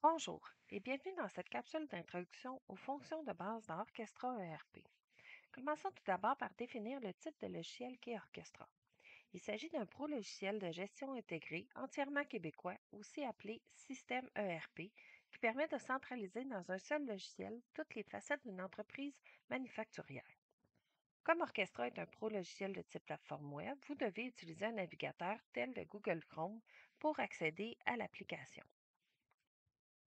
Bonjour et bienvenue dans cette capsule d'introduction aux fonctions de base dans Orchestra ERP. Commençons tout d'abord par définir le type de logiciel qu'est Orchestra. Il s'agit d'un pro-logiciel de gestion intégrée entièrement québécois, aussi appelé système ERP, qui permet de centraliser dans un seul logiciel toutes les facettes d'une entreprise manufacturière. Comme Orchestra est un pro-logiciel de type plateforme web, vous devez utiliser un navigateur tel le Google Chrome pour accéder à l'application.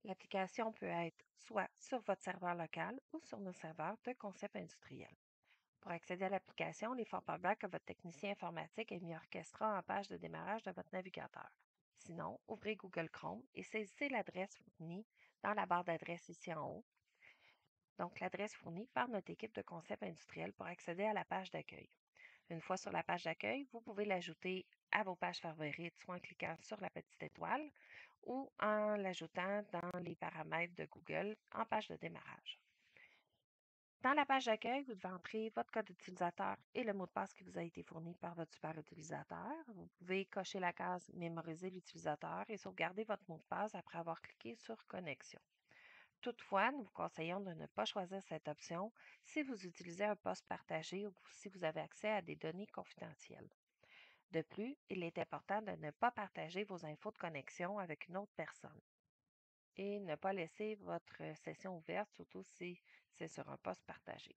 L'application peut être soit sur votre serveur local ou sur nos serveurs de concept industriel. Pour accéder à l'application, il est fort probable que votre technicien informatique ait mis Orchestra en page de démarrage de votre navigateur. Sinon, ouvrez Google Chrome et saisissez l'adresse fournie dans la barre d'adresse ici en haut. Donc, l'adresse fournie par notre équipe de concept industriel pour accéder à la page d'accueil. Une fois sur la page d'accueil, vous pouvez l'ajouter à vos pages favorites, soit en cliquant sur la petite étoile ou en l'ajoutant dans les paramètres de Google en page de démarrage. Dans la page d'accueil, vous devez entrer votre code utilisateur et le mot de passe qui vous a été fourni par votre super utilisateur. Vous pouvez cocher la case Mémoriser l'utilisateur et sauvegarder votre mot de passe après avoir cliqué sur Connexion. Toutefois, nous vous conseillons de ne pas choisir cette option si vous utilisez un poste partagé ou si vous avez accès à des données confidentielles. De plus, il est important de ne pas partager vos infos de connexion avec une autre personne et ne pas laisser votre session ouverte, surtout si c'est sur un poste partagé.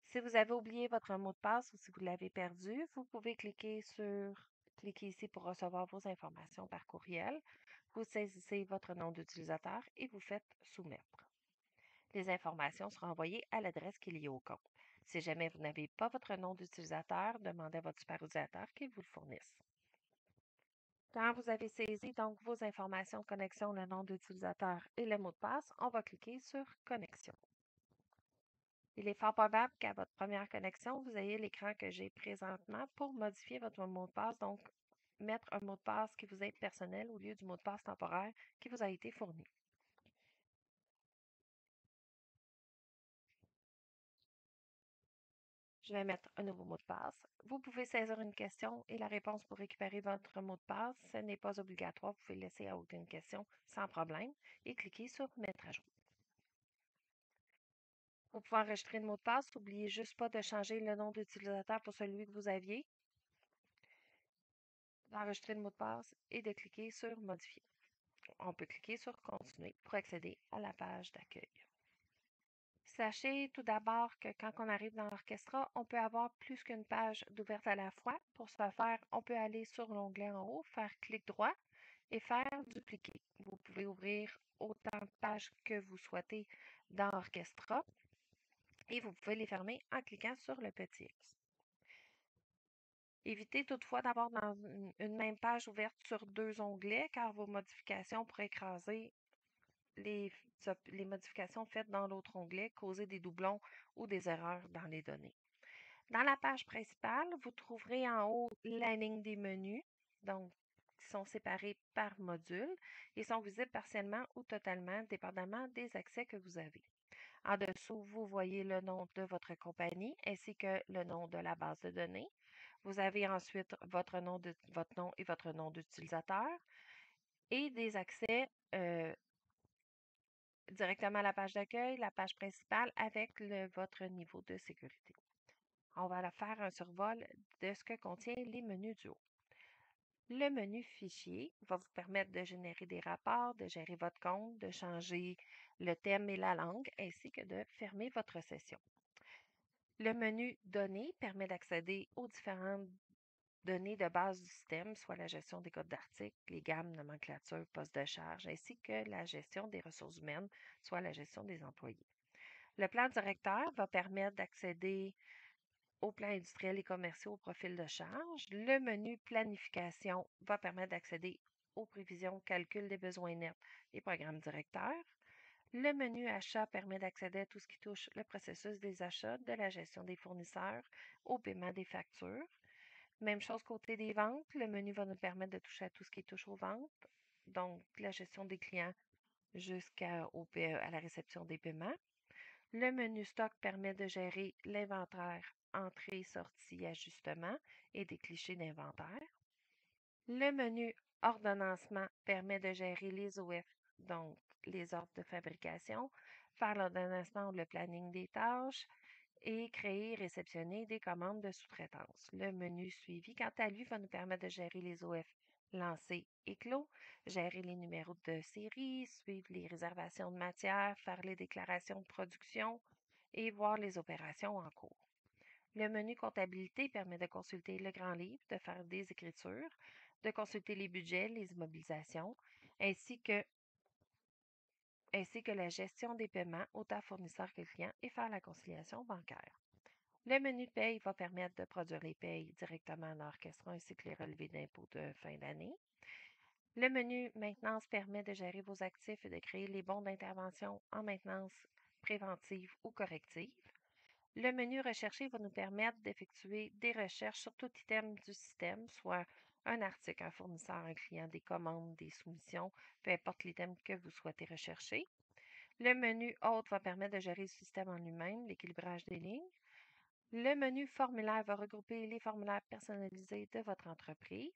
Si vous avez oublié votre mot de passe ou si vous l'avez perdu, vous pouvez cliquer ici pour recevoir vos informations par courriel. Vous saisissez votre nom d'utilisateur et vous faites soumettre. Les informations seront envoyées à l'adresse qui est liée au compte. Si jamais vous n'avez pas votre nom d'utilisateur, demandez à votre super utilisateur qu'il vous le fournisse. Quand vous avez saisi donc vos informations de connexion, le nom d'utilisateur et le mot de passe, on va cliquer sur Connexion. Il est fort probable qu'à votre première connexion, vous ayez l'écran que j'ai présentement pour modifier votre mot de passe, donc mettre un mot de passe qui vous est personnel au lieu du mot de passe temporaire qui vous a été fourni. Je vais mettre un nouveau mot de passe. Vous pouvez saisir une question et la réponse pour récupérer votre mot de passe. Ce n'est pas obligatoire. Vous pouvez laisser à haute une question sans problème et cliquer sur Mettre à jour. Pour pouvoir enregistrer le mot de passe, n'oubliez juste pas de changer le nom d'utilisateur pour celui que vous aviez, d'enregistrer le mot de passe et de cliquer sur Modifier. On peut cliquer sur Continuer pour accéder à la page d'accueil. Sachez tout d'abord que quand on arrive dans Orchestra, on peut avoir plus qu'une page d'ouverte à la fois. Pour ce faire, on peut aller sur l'onglet en haut, faire clic droit et faire Dupliquer. Vous pouvez ouvrir autant de pages que vous souhaitez dans Orchestra et vous pouvez les fermer en cliquant sur le petit X. Évitez toutefois d'avoir dans une même page ouverte sur deux onglets car vos modifications pourraient écraser les modifications faites dans l'autre onglet, causer des doublons ou des erreurs dans les données. Dans la page principale, vous trouverez en haut la ligne des menus, donc qui sont séparés par module et sont visibles partiellement ou totalement, dépendamment des accès que vous avez. En dessous, vous voyez le nom de votre compagnie ainsi que le nom de la base de données. Vous avez ensuite votre nom et votre nom d'utilisateur et des accès directement à la page d'accueil, la page principale avec votre niveau de sécurité. On va faire un survol de ce que contient les menus du haut. Le menu Fichier va vous permettre de générer des rapports, de gérer votre compte, de changer le thème et la langue, ainsi que de fermer votre session. Le menu Données permet d'accéder aux différentes données de base du système, soit la gestion des codes d'articles, les gammes, nomenclature, postes de charge, ainsi que la gestion des ressources humaines, soit la gestion des employés. Le plan directeur va permettre d'accéder aux plans industriels et commerciaux au profil de charge. Le menu planification va permettre d'accéder aux prévisions, calcul des besoins nets et programmes directeurs. Le menu achat permet d'accéder à tout ce qui touche le processus des achats, de la gestion des fournisseurs, au paiement des factures. Même chose côté des ventes, le menu va nous permettre de toucher à tout ce qui touche aux ventes, donc la gestion des clients jusqu'à la réception des paiements. Le menu stock permet de gérer l'inventaire, entrée, sortie, ajustement et des clichés d'inventaire. Le menu ordonnancement permet de gérer les OF donc les ordres de fabrication, faire l'ordonnancement ou le planning des tâches et créer et réceptionner des commandes de sous-traitance. Le menu suivi, quant à lui, va nous permettre de gérer les OF lancés et clos, gérer les numéros de série, suivre les réservations de matière, faire les déclarations de production et voir les opérations en cours. Le menu comptabilité permet de consulter le grand livre, de faire des écritures, de consulter les budgets, les immobilisations, ainsi que, ainsi que la gestion des paiements, autant fournisseurs que clients, et faire la conciliation bancaire. Le menu paye va permettre de produire les payes directement en orchestrant ainsi que les relevés d'impôts de fin d'année. Le menu maintenance permet de gérer vos actifs et de créer les bons d'intervention en maintenance préventive ou corrective. Le menu recherché va nous permettre d'effectuer des recherches sur tout item du système, soit un article, un fournisseur, un client, des commandes, des soumissions, peu importe l'item que vous souhaitez rechercher. Le menu Autre va permettre de gérer le système en lui-même, l'équilibrage des lignes. Le menu Formulaire va regrouper les formulaires personnalisés de votre entreprise.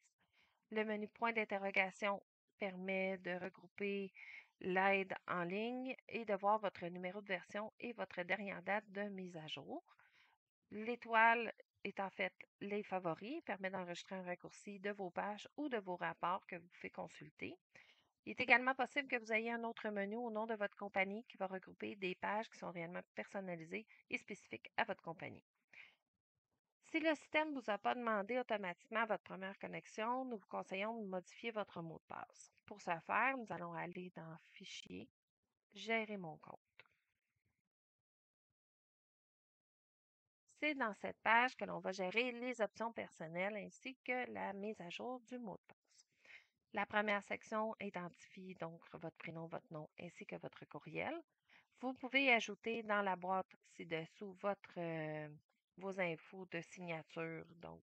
Le menu Point d'interrogation permet de regrouper l'aide en ligne et de voir votre numéro de version et votre dernière date de mise à jour. L'étoile est en fait les favoris, permet d'enregistrer un raccourci de vos pages ou de vos rapports que vous pouvez consulter. Il est également possible que vous ayez un autre menu au nom de votre compagnie qui va regrouper des pages qui sont réellement personnalisées et spécifiques à votre compagnie. Si le système ne vous a pas demandé automatiquement votre première connexion, nous vous conseillons de modifier votre mot de passe. Pour ce faire, nous allons aller dans Fichier, Gérer mon compte. C'est dans cette page que l'on va gérer les options personnelles ainsi que la mise à jour du mot de passe. La première section identifie donc votre prénom, votre nom ainsi que votre courriel. Vous pouvez ajouter dans la boîte ci-dessous vos infos de signature, donc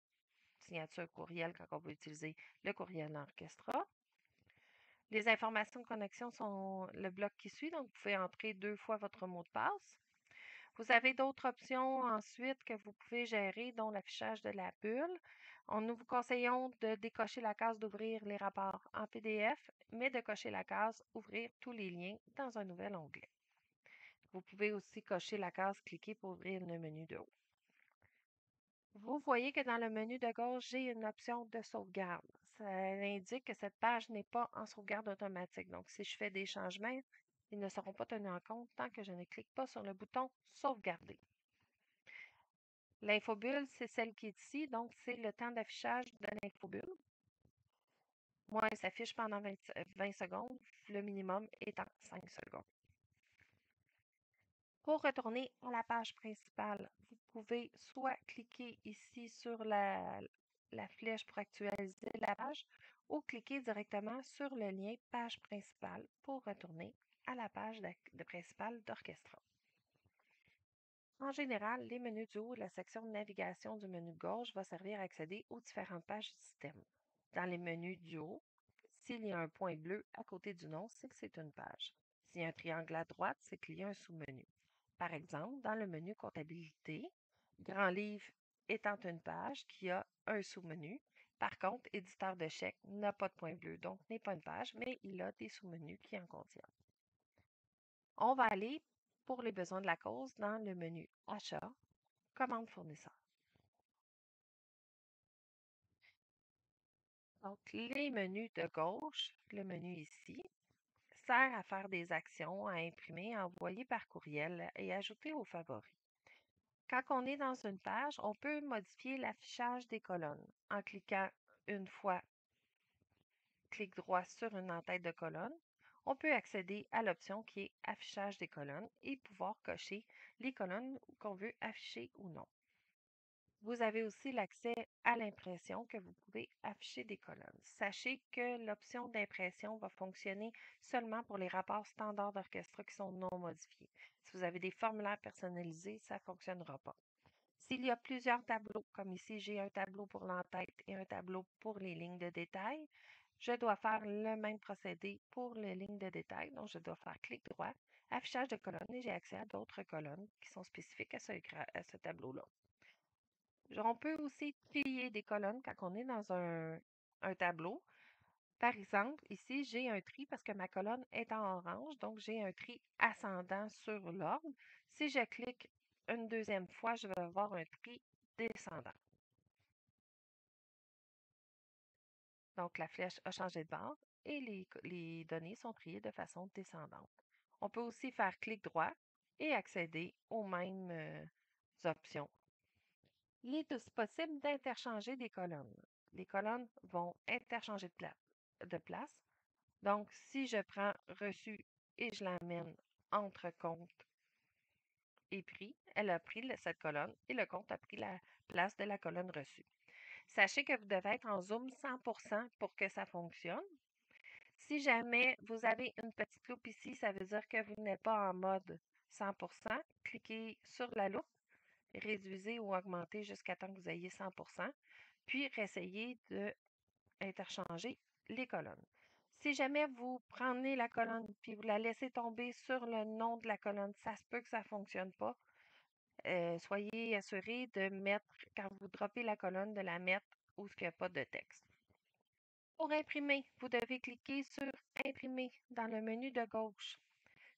signature courriel quand on veut utiliser le courriel Orchestra. Les informations de connexion sont le bloc qui suit, donc vous pouvez entrer 2 fois votre mot de passe. Vous avez d'autres options ensuite que vous pouvez gérer, dont l'affichage de la bulle. Nous vous conseillons de décocher la case d'ouvrir les rapports en PDF, mais de cocher la case ouvrir tous les liens dans un nouvel onglet. Vous pouvez aussi cocher la case cliquer pour ouvrir le menu de haut. Vous voyez que dans le menu de gauche, j'ai une option de sauvegarde. Ça indique que cette page n'est pas en sauvegarde automatique. Donc, si je fais des changements, ils ne seront pas tenus en compte tant que je ne clique pas sur le bouton Sauvegarder. L'infobulle, c'est celle qui est ici, donc c'est le temps d'affichage de l'infobulle. Moi, elle s'affiche pendant 20 secondes, le minimum étant 5 secondes. Pour retourner à la page principale, vous pouvez soit cliquer ici sur la flèche pour actualiser la page ou cliquer directement sur le lien page principale pour retourner à la page principale d'Orchestra. En général, les menus du haut et la section de navigation du menu de gauche va servir à accéder aux différentes pages du système. Dans les menus du haut, s'il y a un point bleu à côté du nom, c'est que c'est une page. S'il y a un triangle à droite, c'est qu'il y a un sous-menu. Par exemple, dans le menu Comptabilité, Grand livre étant une page qui a un sous-menu. Par contre, Éditeur de chèques n'a pas de point bleu, donc n'est pas une page, mais il a des sous-menus qui en contiennent. On va aller, pour les besoins de la cause, dans le menu Achat, Commande fournisseur. Donc, les menus de gauche, le menu ici, sert à faire des actions, à imprimer, à envoyer par courriel et ajouter aux favoris. Quand on est dans une page, on peut modifier l'affichage des colonnes en cliquant une fois, clic droit sur une en-tête de colonne. On peut accéder à l'option qui est Affichage des colonnes et pouvoir cocher les colonnes qu'on veut afficher ou non. Vous avez aussi l'accès à l'impression que vous pouvez afficher des colonnes. Sachez que l'option d'impression va fonctionner seulement pour les rapports standards d'Orchestra qui sont non modifiés. Si vous avez des formulaires personnalisés, ça ne fonctionnera pas. S'il y a plusieurs tableaux, comme ici j'ai un tableau pour l'entête et un tableau pour les lignes de détail, je dois faire le même procédé pour les lignes de détail. Donc, je dois faire clic droit, affichage de colonnes et j'ai accès à d'autres colonnes qui sont spécifiques à ce tableau-là. On peut aussi trier des colonnes quand on est dans un tableau. Par exemple, ici, j'ai un tri parce que ma colonne est en orange, donc j'ai un tri ascendant sur l'ordre. Si je clique une deuxième fois, je vais avoir un tri descendant. Donc, la flèche a changé de bord et les données sont triées de façon descendante. On peut aussi faire clic droit et accéder aux mêmes options. Il est aussi possible d'interchanger des colonnes. Les colonnes vont interchanger de place. Donc, si je prends reçu et je l'amène entre compte et prix, elle a pris cette colonne et le compte a pris la place de la colonne reçue. Sachez que vous devez être en zoom 100% pour que ça fonctionne. Si jamais vous avez une petite loupe ici, ça veut dire que vous n'êtes pas en mode 100%. Cliquez sur la loupe, réduisez ou augmentez jusqu'à temps que vous ayez 100%, puis réessayez d'interchanger les colonnes. Si jamais vous prenez la colonne puis vous la laissez tomber sur le nom de la colonne, ça se peut que ça ne fonctionne pas. Soyez assuré de mettre, quand vous droppez la colonne, de la mettre où il n'y a pas de texte. Pour imprimer, vous devez cliquer sur Imprimer dans le menu de gauche.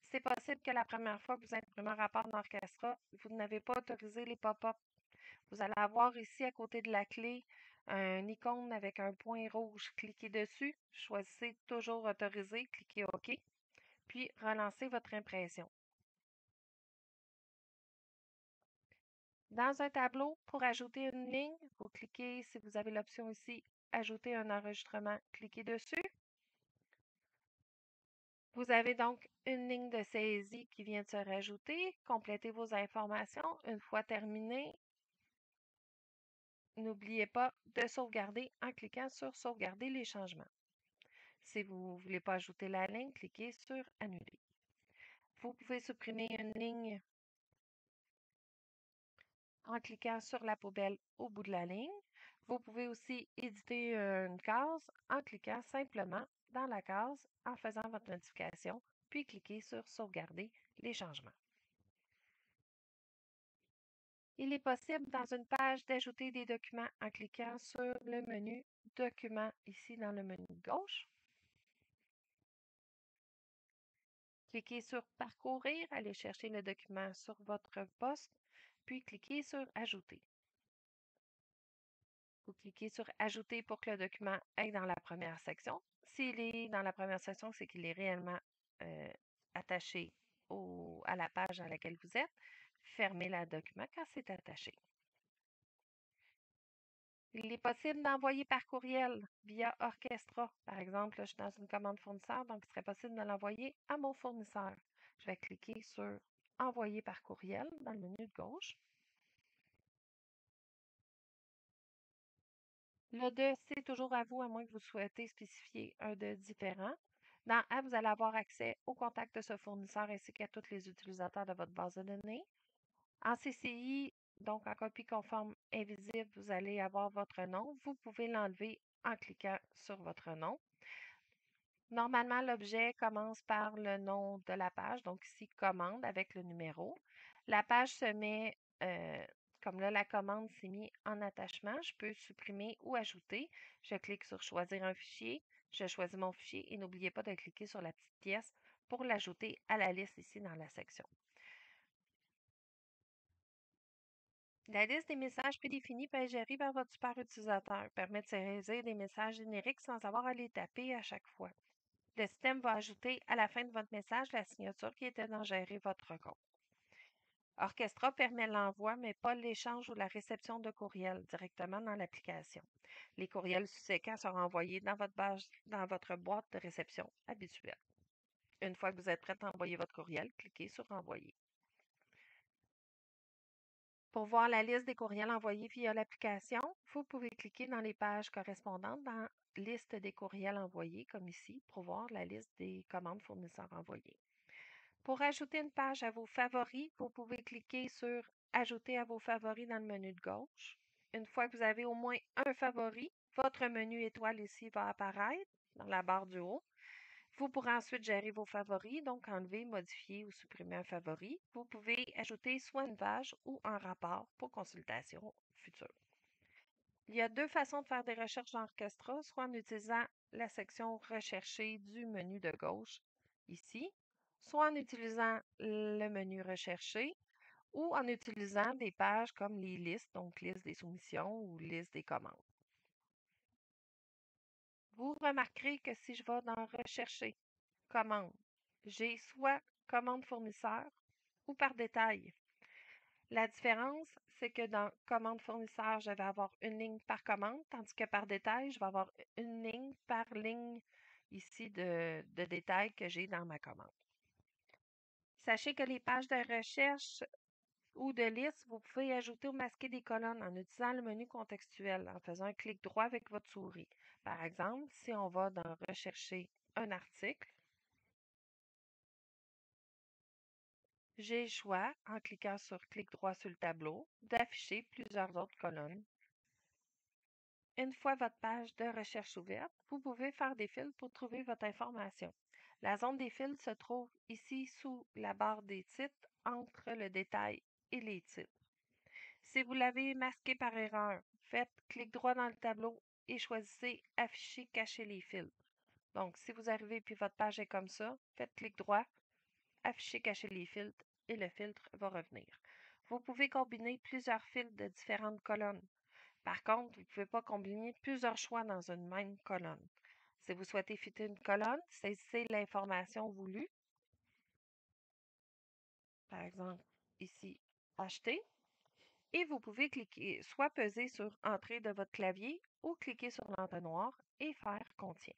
C'est possible que la première fois que vous imprimez un rapport d'Orchestra, vous n'avez pas autorisé les pop-up. Vous allez avoir ici à côté de la clé un icône avec un point rouge. Cliquez dessus, choisissez Toujours autorisé, cliquez OK, puis relancez votre impression. Dans un tableau, pour ajouter une ligne, vous cliquez, si vous avez l'option ici, Ajouter un enregistrement, cliquez dessus. Vous avez donc une ligne de saisie qui vient de se rajouter. Complétez vos informations. Une fois terminé, n'oubliez pas de sauvegarder en cliquant sur Sauvegarder les changements. Si vous ne voulez pas ajouter la ligne, cliquez sur Annuler. Vous pouvez supprimer une ligne en cliquant sur la poubelle au bout de la ligne. Vous pouvez aussi éditer une case en cliquant simplement dans la case en faisant votre notification, puis cliquez sur Sauvegarder les changements. Il est possible dans une page d'ajouter des documents en cliquant sur le menu Documents ici dans le menu de gauche. Cliquez sur Parcourir, allez chercher le document sur votre poste, puis cliquez sur Ajouter. Vous cliquez sur Ajouter pour que le document aille dans la première section. S'il est dans la première section, c'est qu'il est réellement attaché à la page à laquelle vous êtes. Fermez le document quand c'est attaché. Il est possible d'envoyer par courriel via Orchestra. Par exemple, là, je suis dans une commande fournisseur, donc il serait possible de l'envoyer à mon fournisseur. Je vais cliquer sur Envoyer par courriel dans le menu de gauche. Le de, c'est toujours à vous, à moins que vous souhaitez spécifier un de différent. Dans A, vous allez avoir accès au contact de ce fournisseur ainsi qu'à tous les utilisateurs de votre base de données. En CCI, donc en copie conforme invisible, vous allez avoir votre nom. Vous pouvez l'enlever en cliquant sur votre nom. Normalement, l'objet commence par le nom de la page, donc ici, commande avec le numéro. La page se met, comme là, la commande s'est mise en attachement. Je peux supprimer ou ajouter. Je clique sur Choisir un fichier. Je choisis mon fichier et n'oubliez pas de cliquer sur la petite pièce pour l'ajouter à la liste ici dans la section. La liste des messages prédéfinis peut être gérée par votre super utilisateur. Permet de saisir des messages génériques sans avoir à les taper à chaque fois. Le système va ajouter à la fin de votre message la signature qui était dans Gérer votre compte. Orchestra permet l'envoi, mais pas l'échange ou la réception de courriels directement dans l'application. Les courriels subséquents seront envoyés dans votre boîte de réception habituelle. Une fois que vous êtes prêt à envoyer votre courriel, cliquez sur Envoyer. Pour voir la liste des courriels envoyés via l'application, vous pouvez cliquer dans les pages correspondantes dans Liste des courriels envoyés, comme ici, pour voir la liste des commandes fournisseurs envoyées. Pour ajouter une page à vos favoris, vous pouvez cliquer sur Ajouter à vos favoris dans le menu de gauche. Une fois que vous avez au moins un favori, votre menu étoile ici va apparaître dans la barre du haut. Vous pourrez ensuite gérer vos favoris, donc enlever, modifier ou supprimer un favori. Vous pouvez ajouter soit une page ou un rapport pour consultation future. Il y a deux façons de faire des recherches dans Orchestra, soit en utilisant la section Rechercher du menu de gauche, ici, soit en utilisant le menu Rechercher ou en utilisant des pages comme les listes, donc liste des soumissions ou liste des commandes. Vous remarquerez que si je vais dans Rechercher, commande, j'ai soit commande fournisseur ou par détail. La différence, c'est que dans commande fournisseur, je vais avoir une ligne par commande, tandis que par détail, je vais avoir une ligne par ligne ici de détail que j'ai dans ma commande. Sachez que les pages de recherche ou de liste, vous pouvez ajouter ou masquer des colonnes en utilisant le menu contextuel en faisant un clic droit avec votre souris. Par exemple, si on va dans Rechercher un article, j'ai le choix, en cliquant sur clic droit sur le tableau, d'afficher plusieurs autres colonnes. Une fois votre page de recherche ouverte, vous pouvez faire des fils pour trouver votre information. La zone des fils se trouve ici sous la barre des titres, entre le détail et les titres. Si vous l'avez masqué par erreur, faites clic droit dans le tableau et choisissez Afficher, cacher les filtres. Donc, si vous arrivez puis votre page est comme ça, faites clic droit, Afficher, cacher les filtres et le filtre va revenir. Vous pouvez combiner plusieurs filtres de différentes colonnes. Par contre, vous ne pouvez pas combiner plusieurs choix dans une même colonne. Si vous souhaitez filtrer une colonne, saisissez l'information voulue. Par exemple, ici, Acheter. Et vous pouvez cliquer, soit peser sur Entrée de votre clavier ou cliquer sur l'entonnoir et faire Contient.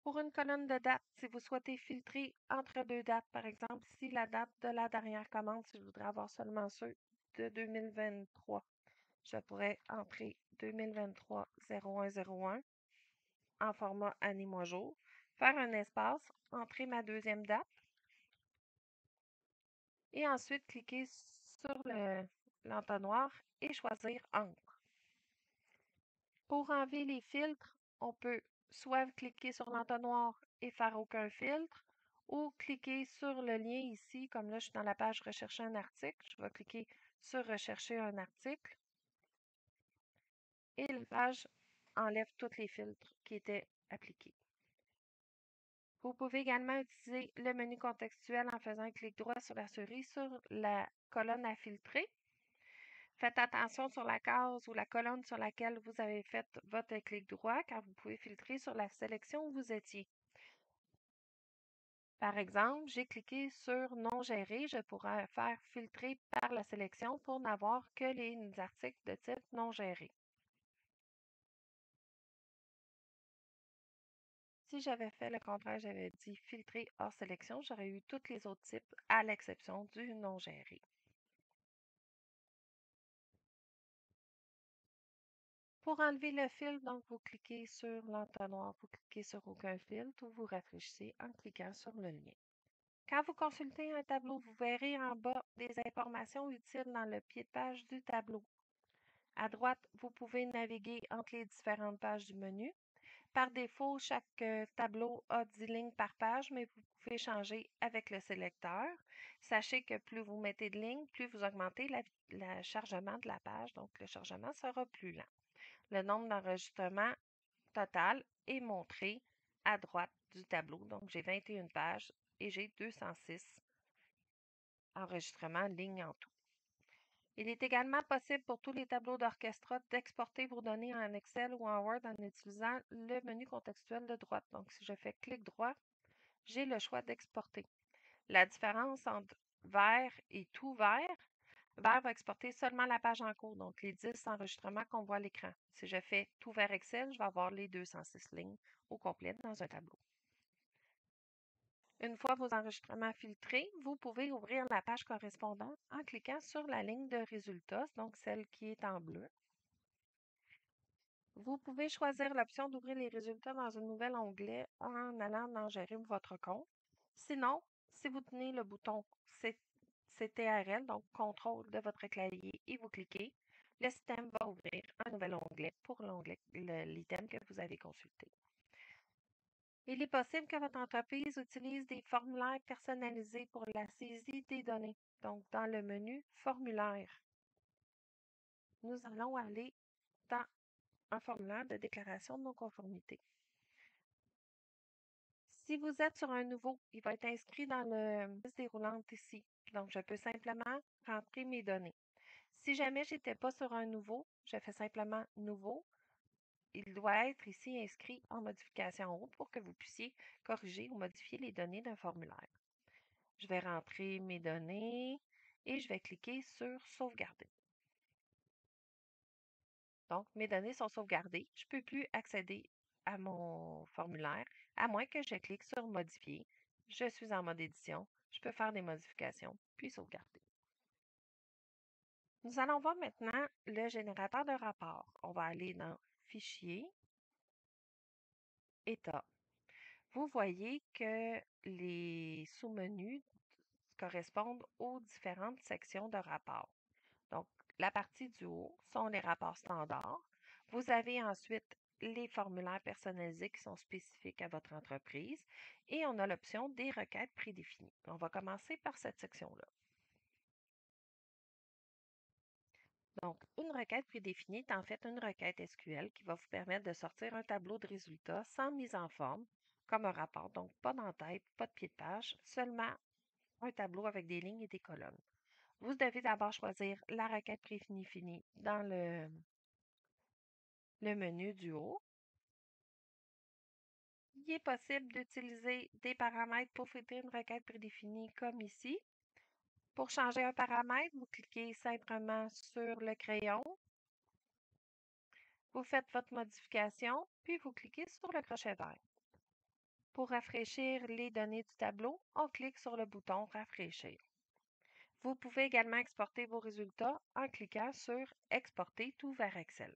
Pour une colonne de date, si vous souhaitez filtrer entre deux dates, par exemple, si la date de la dernière commande, si je voudrais avoir seulement ceux de 2023, je pourrais entrer 2023-01-01 en format année mois jour, faire un espace, entrer ma deuxième date et ensuite cliquer sur l'entonnoir et choisir Encre. Pour enlever les filtres, on peut soit cliquer sur l'entonnoir et faire aucun filtre ou cliquer sur le lien ici, comme là je suis dans la page Rechercher un article, je vais cliquer sur Rechercher un article et la page enlève tous les filtres qui étaient appliqués. Vous pouvez également utiliser le menu contextuel en faisant un clic droit sur la souris sur la colonne à filtrer. Faites attention sur la case ou la colonne sur laquelle vous avez fait votre clic droit car vous pouvez filtrer sur la sélection où vous étiez. Par exemple, j'ai cliqué sur Non géré. Je pourrais faire filtrer par la sélection pour n'avoir que les articles de type non géré. Si j'avais fait le contraire, j'avais dit filtrer hors sélection, j'aurais eu tous les autres types à l'exception du non géré. Pour enlever le fil, donc vous cliquez sur l'entonnoir, vous cliquez sur aucun filtre ou vous rafraîchissez en cliquant sur le lien. Quand vous consultez un tableau, vous verrez en bas des informations utiles dans le pied de page du tableau. À droite, vous pouvez naviguer entre les différentes pages du menu. Par défaut, chaque tableau a 10 lignes par page, mais vous pouvez changer avec le sélecteur. Sachez que plus vous mettez de lignes, plus vous augmentez le chargement de la page, donc le chargement sera plus lent. Le nombre d'enregistrements total est montré à droite du tableau. Donc, j'ai 21 pages et j'ai 206 enregistrements lignes en tout. Il est également possible pour tous les tableaux d'orchestra d'exporter vos données en Excel ou en Word en utilisant le menu contextuel de droite. Donc, si je fais clic droit, j'ai le choix d'exporter. La différence entre vert et tout vert, vert va exporter seulement la page en cours, donc les 10 enregistrements qu'on voit à l'écran. Si je fais tout vert Excel, je vais avoir les 206 lignes au complet dans un tableau. Une fois vos enregistrements filtrés, vous pouvez ouvrir la page correspondante en cliquant sur la ligne de résultats, donc celle qui est en bleu. Vous pouvez choisir l'option d'ouvrir les résultats dans un nouvel onglet en allant dans Gérer votre compte. Sinon, si vous tenez le bouton CTRL, donc Contrôle de votre clavier, et vous cliquez, le système va ouvrir un nouvel onglet pour l'item que vous avez consulté. Il est possible que votre entreprise utilise des formulaires personnalisés pour la saisie des données. Donc, dans le menu Formulaire, nous allons aller dans un formulaire de déclaration de non-conformité. Si vous êtes sur un nouveau, il va être inscrit dans le liste déroulante ici. Donc, je peux simplement rentrer mes données. Si jamais je n'étais pas sur un nouveau, je fais simplement nouveau. Il doit être ici inscrit en modification en haut pour que vous puissiez corriger ou modifier les données d'un formulaire. Je vais rentrer mes données et je vais cliquer sur sauvegarder. Donc, mes données sont sauvegardées. Je ne peux plus accéder à mon formulaire, à moins que je clique sur modifier. Je suis en mode édition. Je peux faire des modifications, puis sauvegarder. Nous allons voir maintenant le générateur de rapport. On va aller dans Fichier, État. Vous voyez que les sous-menus correspondent aux différentes sections de rapport. Donc, la partie du haut sont les rapports standards. Vous avez ensuite les formulaires personnalisés qui sont spécifiques à votre entreprise et on a l'option des requêtes prédéfinies. On va commencer par cette section-là. Donc, une requête prédéfinie est en fait une requête SQL qui va vous permettre de sortir un tableau de résultats sans mise en forme, comme un rapport, donc pas d'entête, pas de pied de page, seulement un tableau avec des lignes et des colonnes. Vous devez d'abord choisir la requête prédéfinie dans le menu du haut. Il est possible d'utiliser des paramètres pour filtrer une requête prédéfinie comme ici. Pour changer un paramètre, vous cliquez simplement sur le crayon. Vous faites votre modification, puis vous cliquez sur le crochet vert. Pour rafraîchir les données du tableau, on clique sur le bouton Rafraîchir. Vous pouvez également exporter vos résultats en cliquant sur Exporter tout vers Excel.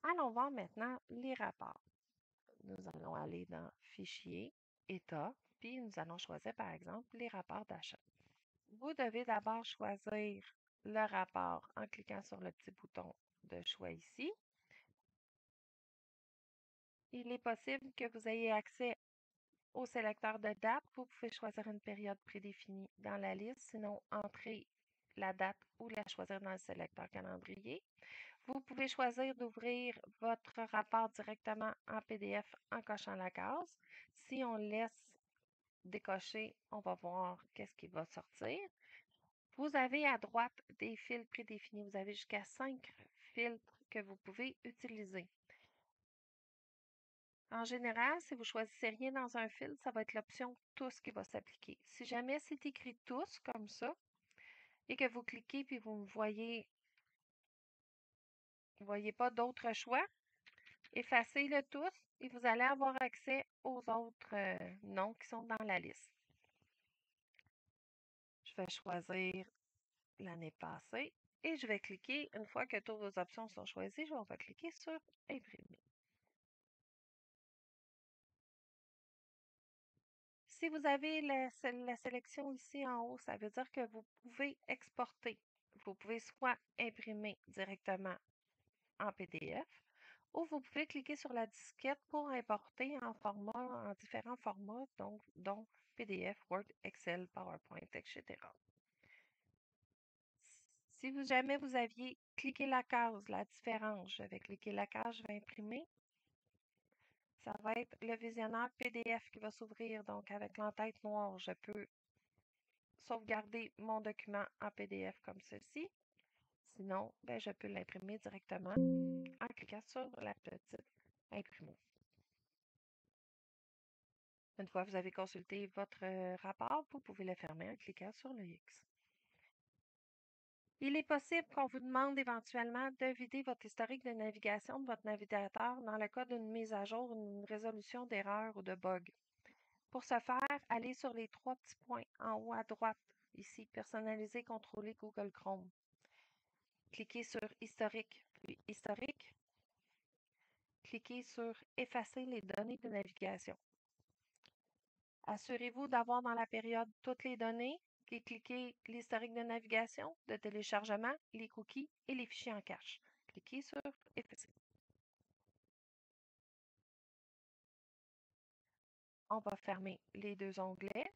Allons voir maintenant les rapports. Nous allons aller dans Fichier, État, puis nous allons choisir par exemple les rapports d'achat. Vous devez d'abord choisir le rapport en cliquant sur le petit bouton de choix ici. Il est possible que vous ayez accès au sélecteur de date. Vous pouvez choisir une période prédéfinie dans la liste, sinon entrer la date ou la choisir dans le sélecteur calendrier. Vous pouvez choisir d'ouvrir votre rapport directement en PDF en cochant la case. Si on laisse décocher, on va voir qu'est-ce qui va sortir. Vous avez à droite des filtres prédéfinis. Vous avez jusqu'à 5 filtres que vous pouvez utiliser. En général, si vous choisissez rien dans un filtre, ça va être l'option tous qui va s'appliquer. Si jamais c'est écrit tous comme ça et que vous cliquez puis vous ne voyez pas d'autres choix, effacez le tous et vous allez avoir accès aux autres noms qui sont dans la liste. Je vais choisir l'année passée et je vais cliquer, une fois que toutes vos options sont choisies, on va cliquer sur Imprimer. Si vous avez la sélection ici en haut, ça veut dire que vous pouvez exporter. Vous pouvez soit imprimer directement en PDF ou vous pouvez cliquer sur la disquette pour importer en différents formats, dont PDF, Word, Excel, PowerPoint, etc. Si jamais vous aviez cliqué la case, la différence, je vais cliquer la case, je vais imprimer. Ça va être le visionnaire PDF qui va s'ouvrir. Donc, avec l'entête noire, je peux sauvegarder mon document en PDF comme ceci. Sinon, je peux l'imprimer directement en cliquant sur la petite imprimer. Une fois que vous avez consulté votre rapport, vous pouvez le fermer en cliquant sur le X. Il est possible qu'on vous demande éventuellement de vider votre historique de navigation de votre navigateur dans le cas d'une mise à jour, une résolution d'erreur ou de bug. Pour ce faire, allez sur les 3 petits points en haut à droite, ici, Personnaliser, contrôler Google Chrome. Cliquez sur Historique, puis Historique. Cliquez sur Effacer les données de navigation. Assurez-vous d'avoir dans la période toutes les données et cliquez l'historique de navigation, de téléchargement, les cookies et les fichiers en cache. Cliquez sur Effacer. On va fermer les deux onglets.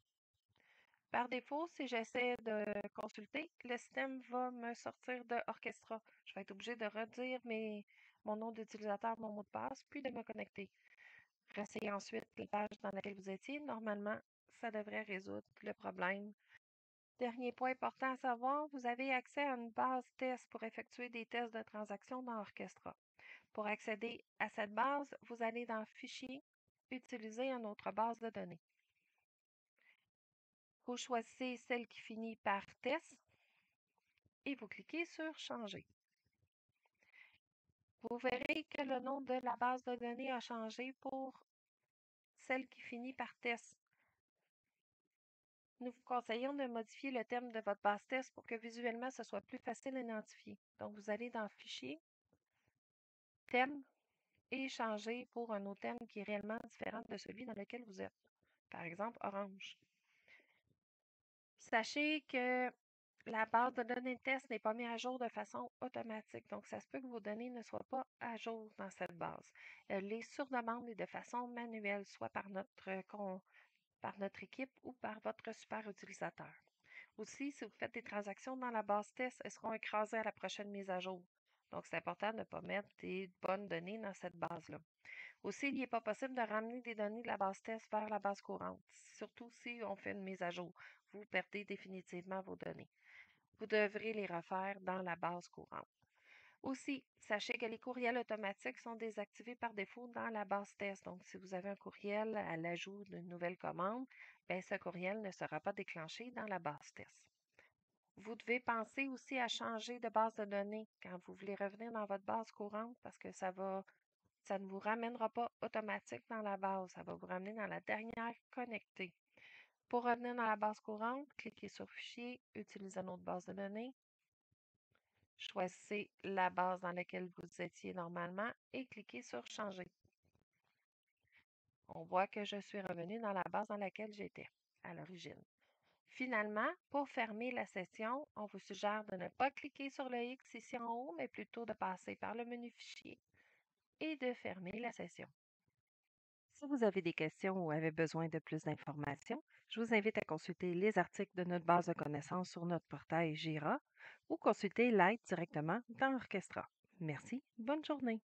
Par défaut, si j'essaie de consulter, le système va me sortir de Orchestra. Je vais être obligée de redire mon nom d'utilisateur, mon mot de passe, puis de me connecter. Ressayez ensuite la page dans laquelle vous étiez. Normalement, ça devrait résoudre le problème. Dernier point important à savoir, vous avez accès à une base test pour effectuer des tests de transactions dans Orchestra. Pour accéder à cette base, vous allez dans Fichier, Utiliser une autre base de données. Vous choisissez celle qui finit par test et vous cliquez sur Changer. Vous verrez que le nom de la base de données a changé pour celle qui finit par test. Nous vous conseillons de modifier le thème de votre base test pour que visuellement ce soit plus facile à identifier. Donc, vous allez dans Fichier, Thème et changer pour un autre thème qui est réellement différent de celui dans lequel vous êtes. Par exemple, orange. Sachez que la base de données de test n'est pas mise à jour de façon automatique. Donc, ça se peut que vos données ne soient pas à jour dans cette base. Elle est sur demande et de façon manuelle, soit par notre équipe ou par votre super utilisateur. Aussi, si vous faites des transactions dans la base test, elles seront écrasées à la prochaine mise à jour. Donc, c'est important de ne pas mettre des bonnes données dans cette base-là. Aussi, il n'est pas possible de ramener des données de la base test vers la base courante, surtout si on fait une mise à jour. Vous perdez définitivement vos données. Vous devrez les refaire dans la base courante. Aussi, sachez que les courriels automatiques sont désactivés par défaut dans la base test. Donc, si vous avez un courriel à l'ajout d'une nouvelle commande, bien, ce courriel ne sera pas déclenché dans la base test. Vous devez penser aussi à changer de base de données quand vous voulez revenir dans votre base courante parce que ça ne vous ramènera pas automatique dans la base. Ça va vous ramener dans la dernière connectée. Pour revenir dans la base courante, cliquez sur Fichier, utilisez une autre base de données. Choisissez la base dans laquelle vous étiez normalement et cliquez sur Changer. On voit que je suis revenu dans la base dans laquelle j'étais à l'origine. Finalement, pour fermer la session, on vous suggère de ne pas cliquer sur le X ici en haut, mais plutôt de passer par le menu Fichier et de fermer la session. Si vous avez des questions ou avez besoin de plus d'informations, je vous invite à consulter les articles de notre base de connaissances sur notre portail Jira ou consulter l'aide directement dans Orchestra. Merci, bonne journée.